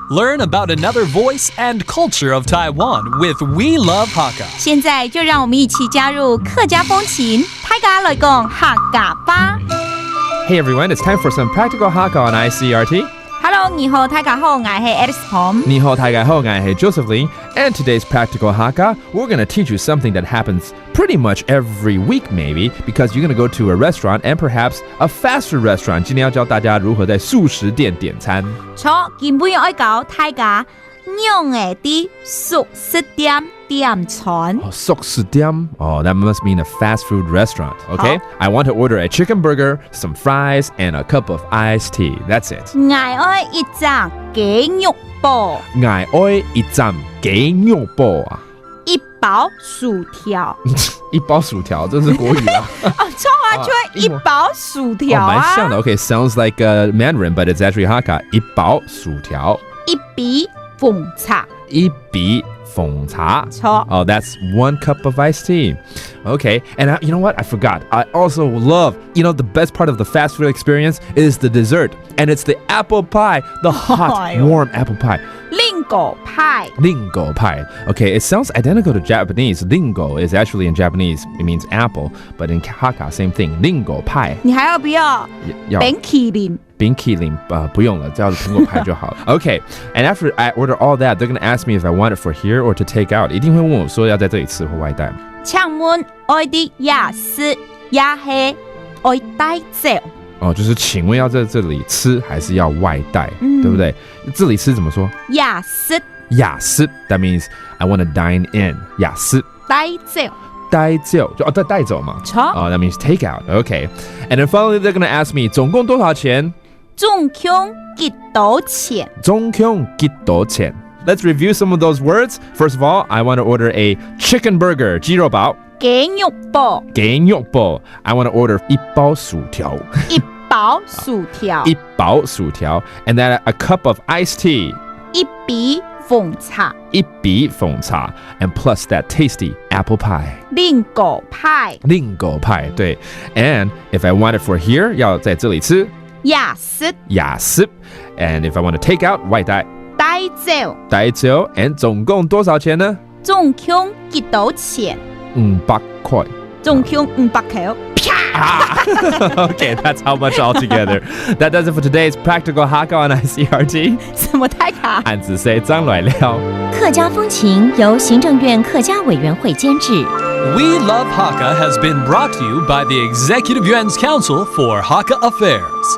Learn about another voice and culture of Taiwan with We Love Hakka. 现在就让我们一起加入客家风情，大家来讲客家吧。Hey everyone, it's time for some practical Hakka on ICRT.Hello, 你好，大家好，我是 Alice Pom. 你好，大家好，我是 Joseph Lee. And today's practical Hakka, we're going to teach you something that happens pretty much every week maybe, because you're going to go to a restaurant and perhaps a fast food restaurant. 今天要教大家如何在素食店点餐。错，今天要教大家用的素食店点餐。素食店 that must mean a fast food restaurant. Okay, I want to order a chicken burger, some fries, and a cup of iced tea. That's it. 我要一张雞肉煲。我要一張雞肉煲啊。一包薯條。一包薯條，這是國語啊。錯啊，就一包薯條啊。蠻像的。Okay, sounds like Mandarin, but it's actually Hakka. 一包薯條。一杯鳳茶。一杯鳳茶。錯。Oh, that's 1 cup of iced tea. Okay, and you know what? I forgot. I also love, the best part of the fast food experience is the dessert, and it's the apple pie, the hot, warm apple pie. Lingo pie. Lingo pie. Okay, it sounds identical to Japanese. Lingo is actually in Japanese, it means apple, but in Hakka, same thing. Lingo pie. 你还要不要？要。冰淇淋。冰淇淋不用了，叫苹果派就好了。Okay, and after I order all that, they're going to ask me if I want it for here or to take out. 一定会问我说要在这里吃或外带。請問我的也是也係外帶走？就是請問要在這裡吃還是要外帶，對不對？這裡吃怎麼說？也是。也是 That means I want to dine in. 也是。帶走。帶走就帶走嘛。That means take out. Okay. And then finally they're going to ask me 總共多少錢？總共幾多錢？總共幾多錢？Let's review some of those words. First of all, I want to order a chicken burger, 雞肉堡。雞肉堡。雞肉堡。I want to order 一包薯條。一包薯條。一包薯條。And then a cup of iced tea. 一杯鳳茶。一杯鳳茶。And plus that tasty apple pie. Lingo pie. Lingo pie, 對。And if I want it for here, 要在這裡吃。也是。也是。And if I want to take out, 外帶。帶走。帶走。And 總共多少錢呢？總共幾多錢？500塊。總共500塊。Okay, that's how much altogether. That does it for today's practical Hakka on ICRT. 什麼太卡？漢字說張來了。客家風情由行政院客家委員會監製。We Love Hakka has been brought to you by the Executive Yuan's Council for Hakka Affairs.